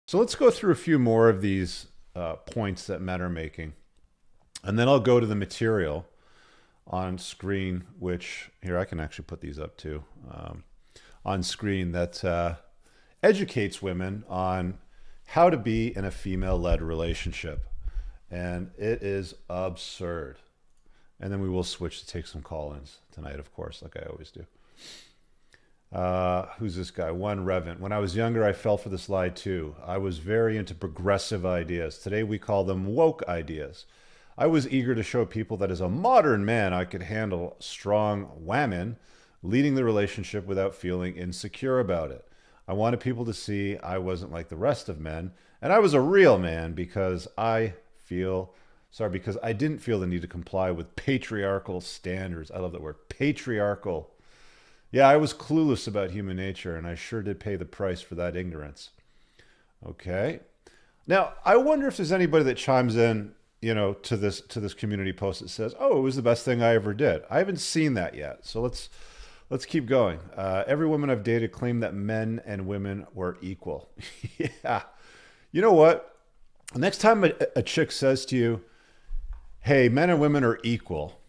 So let's go through a few more of these points that men are making. And then I'll go to the material on screen, which here I can actually put these up too, on screen that educates women on how to be in a female-led relationship. And it is absurd. And then we will switch to take some call-ins tonight, of course, like I always do. Who's this guy? One Revent. When I was younger, I fell for this lie too. I was very into progressive ideas. Today we call them woke ideas. I was eager to show people that as a modern man, I could handle strong women leading the relationship without feeling insecure about it. I wanted people to see I wasn't like the rest of men, and I was a real man because because I didn't feel the need to comply with patriarchal standards. I love that word, patriarchal. Yeah, I was clueless about human nature, and I sure did pay the price for that ignorance. Okay. Now, I wonder if there's anybody that chimes in, to this community post that says, "Oh, it was the best thing I ever did." I haven't seen that yet, so let's keep going. Every woman I've dated claimed that men and women were equal. Yeah. You know what? Next time a chick says to you, "Hey, men and women are equal,"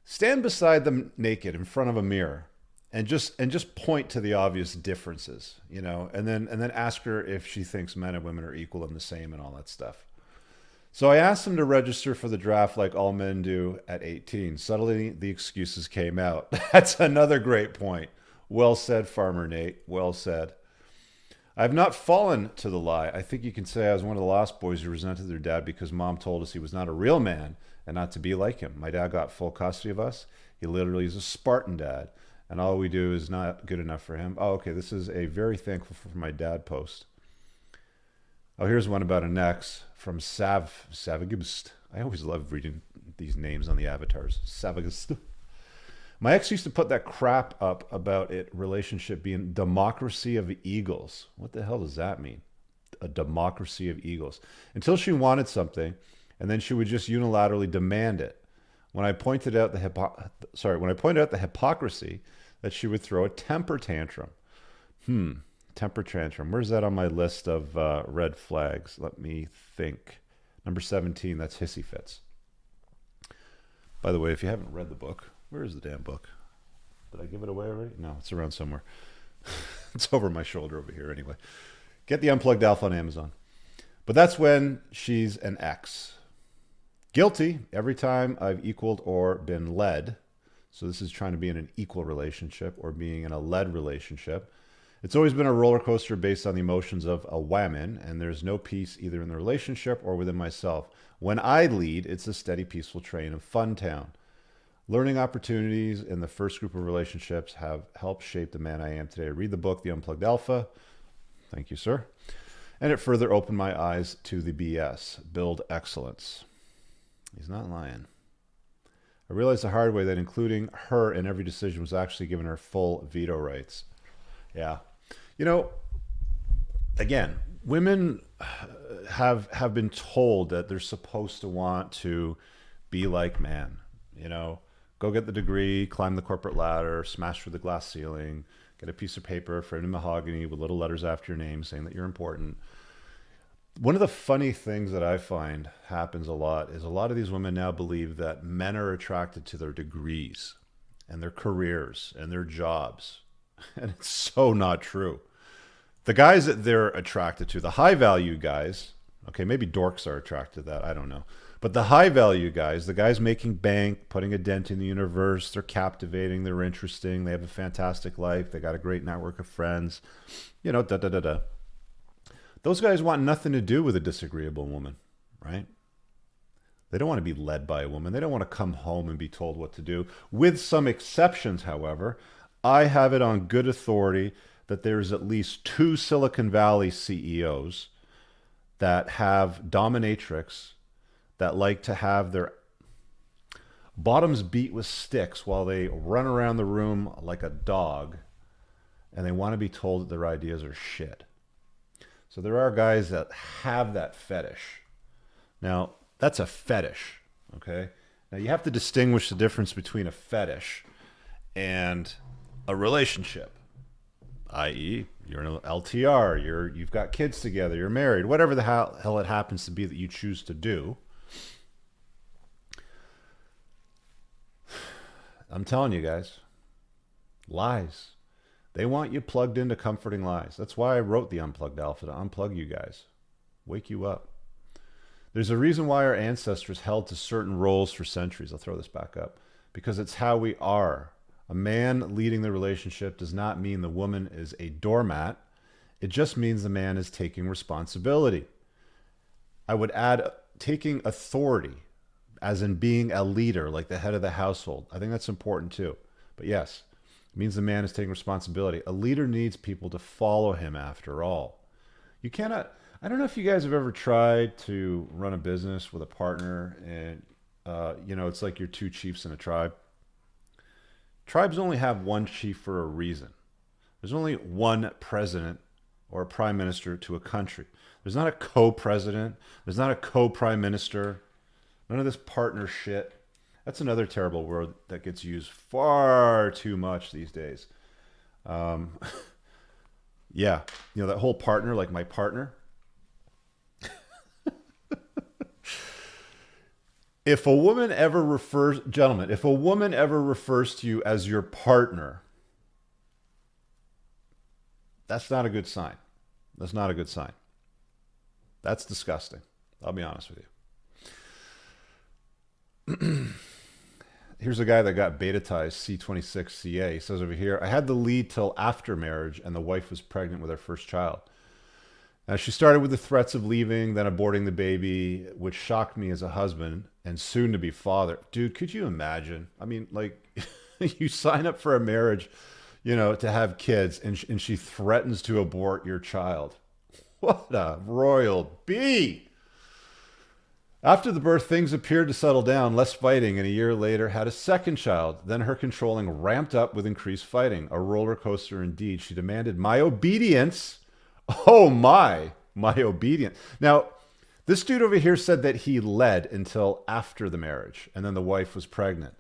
stand beside them naked in front of a mirror and just point to the obvious differences, and then ask her if she thinks men and women are equal and the same and all that stuff. So I asked them to register for the draft like all men do at 18. Suddenly the excuses came out. That's another great point. Well said, Farmer Nate. Well said. I've not fallen to the lie. I think you can say I was one of the lost boys who resented their dad because mom told us he was not a real man and not to be like him. My dad got full custody of us. He literally is a Spartan dad, and all we do is not good enough for him. Oh, okay, this is a very thankful for my dad post. Oh, here's one about an ex from Savagist. I always love reading these names on the avatars. Savagist. My ex used to put that crap up about it relationship being democracy of eagles. What the hell does that mean? A democracy of eagles. Until she wanted something, and then she would just unilaterally demand it. When I pointed out the hypocrisy, that she would throw a temper tantrum. Temper tantrum. Where's that on my list of red flags? Let me think. Number 17, that's hissy fits. By the way, if you haven't read the book, where is the damn book? Did I give it away already? No, it's around somewhere. It's over my shoulder over here anyway. Get the Unplugged Alpha on Amazon. But that's when she's an ex. Guilty every time I've equaled or been led. So this is trying to be in an equal relationship or being in a led relationship. It's always been a roller coaster based on the emotions of a woman, and there's no peace either in the relationship or within myself. When I lead, it's a steady, peaceful train of fun town. Learning opportunities in the first group of relationships have helped shape the man I am today. Read the book, The Unplugged Alpha. Thank you, sir. And it further opened my eyes to the BS. Build excellence. He's not lying. I realized the hard way that including her in every decision was actually giving her full veto rights. Yeah. Again, women have been told that they're supposed to want to be like man. Go get the degree, climb the corporate ladder, smash through the glass ceiling, get a piece of paper framed in mahogany with little letters after your name saying that you're important. One of the funny things that I find happens a lot is a lot of these women now believe that men are attracted to their degrees and their careers and their jobs. And it's so not true. The guys that they're attracted to, the high value guys, okay, maybe dorks are attracted to that, I don't know. But the high value guys, the guys making bank, putting a dent in the universe, they're captivating, they're interesting, they have a fantastic life, they got a great network of friends, Those guys want nothing to do with a disagreeable woman, right? They don't want to be led by a woman. They don't want to come home and be told what to do. With some exceptions, however, I have it on good authority that there's at least 2 Silicon Valley CEOs that have dominatrix that like to have their bottoms beat with sticks while they run around the room like a dog, and they want to be told that their ideas are shit. So there are guys that have that fetish. Now, that's a fetish, okay? Now, you have to distinguish the difference between a fetish and a relationship, i.e., you're in an LTR, you've got kids together, you're married, whatever the hell it happens to be that you choose to do. I'm telling you guys, lies. They want you plugged into comforting lies. That's why I wrote the Unplugged Alpha, to unplug you guys, wake you up. There's a reason why our ancestors held to certain roles for centuries. I'll throw this back up. Because it's how we are. A man leading the relationship does not mean the woman is a doormat. It just means the man is taking responsibility. I would add taking authority, as in being a leader, like the head of the household. I think that's important too. But yes, it means the man is taking responsibility. A leader needs people to follow him after all. You cannot, I don't know if you guys have ever tried to run a business with a partner and, it's like you're two chiefs in a tribe. Tribes only have one chief for a reason. There's only one president or a prime minister to a country. There's not a co-president. There's not a co-prime minister. None of this partner shit. That's another terrible word that gets used far too much these days. Yeah, that whole partner, like my partner. If a woman ever refers, gentlemen, if a woman ever refers to you as your partner, that's not a good sign. That's not a good sign. That's disgusting. I'll be honest with you. Here's a guy that got beta-tized C26CA. He says over here, I had the lead till after marriage and the wife was pregnant with her first child. Now, she started with the threats of leaving, then aborting the baby, which shocked me as a husband and soon to be father. Dude, could you imagine? I mean, like, you sign up for a marriage, to have kids, and she threatens to abort your child. What a royal bee! After the birth, things appeared to settle down, less fighting, and a year later had a second child. Then her controlling ramped up with increased fighting. A roller coaster indeed. She demanded my obedience. Oh my obedience. Now, this dude over here said that he led until after the marriage, and then the wife was pregnant.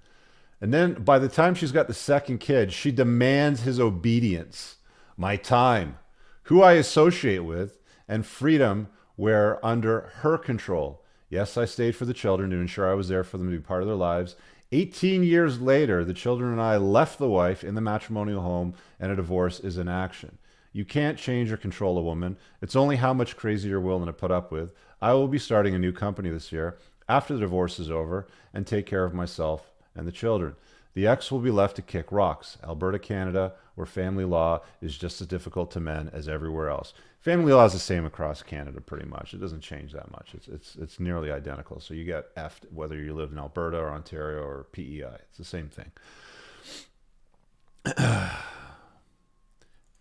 And then by the time she's got the second kid, she demands his obedience, my time, who I associate with, and freedom where under her control. Yes, I stayed for the children to ensure I was there for them to be part of their lives. 18 years later, the children and I left the wife in the matrimonial home, and a divorce is in action. You can't change or control a woman. It's only how much crazy you're willing to put up with. I will be starting a new company this year after the divorce is over and take care of myself and the children. The ex will be left to kick rocks. Alberta, Canada, where family law is just as difficult to men as everywhere else. Family law is the same across Canada pretty much. It doesn't change that much. It's nearly identical. So you get effed whether you live in Alberta or Ontario or PEI. It's the same thing.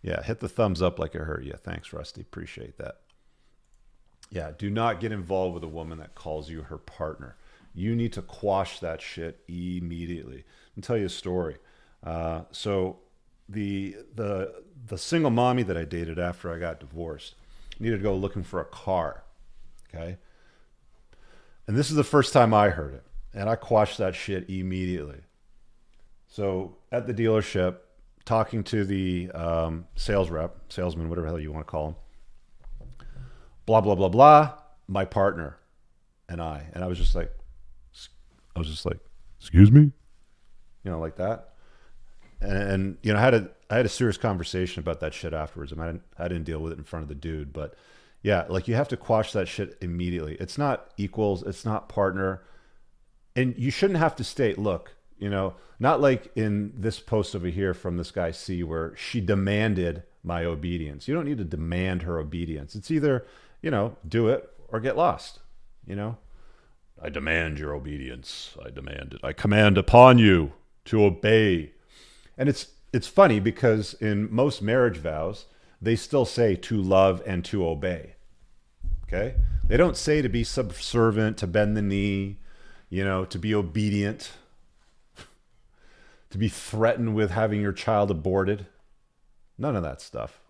Yeah, hit the thumbs up like it hurt you. Thanks, Rusty. Appreciate that. Yeah, do not get involved with a woman that calls you her partner. You need to quash that shit immediately. I'll tell you a story. So the single mommy that I dated after I got divorced needed to go looking for a car. Okay? And this is the first time I heard it. And I quashed that shit immediately. So at the dealership, talking to the salesman, whatever the hell you want to call him. Blah, blah, blah, blah. My partner and I. And I was just like, excuse me? Like that. And I had a serious conversation about that shit afterwards. I didn't deal with it in front of the dude. But yeah, like you have to quash that shit immediately. It's not equals. It's not partner. And you shouldn't have to state, look, not like in this post over here from this guy C where she demanded my obedience. You don't need to demand her obedience. It's either, do it or get lost. I demand your obedience. I demand it. I command upon you to obey. And it's funny because in most marriage vows, they still say to love and to obey. Okay? They don't say to be subservient, to bend the knee, to be obedient, to be threatened with having your child aborted. None of that stuff.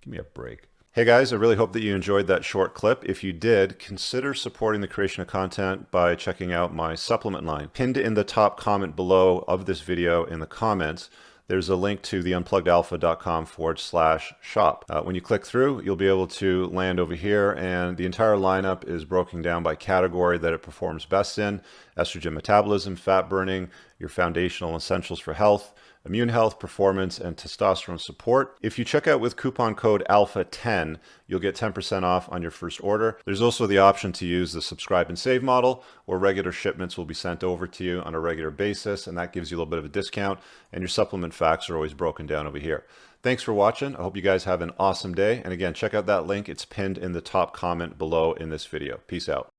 Give me a break. Hey guys, I really hope that you enjoyed that short clip. If you did, consider supporting the creation of content by checking out my supplement line. Pinned in the top comment below of this video in the comments, there's a link to the unpluggedalpha.com/shop. When you click through, you'll be able to land over here, and the entire lineup is broken down by category that it performs best in: estrogen metabolism, fat burning, your foundational essentials for health, immune health, performance, and testosterone support. If you check out with coupon code ALPHA10, you'll get 10% off on your first order. There's also the option to use the subscribe and save model, where regular shipments will be sent over to you on a regular basis, and that gives you a little bit of a discount, and your supplement facts are always broken down over here. Thanks for watching. I hope you guys have an awesome day. And again, check out that link. It's pinned in the top comment below in this video. Peace out.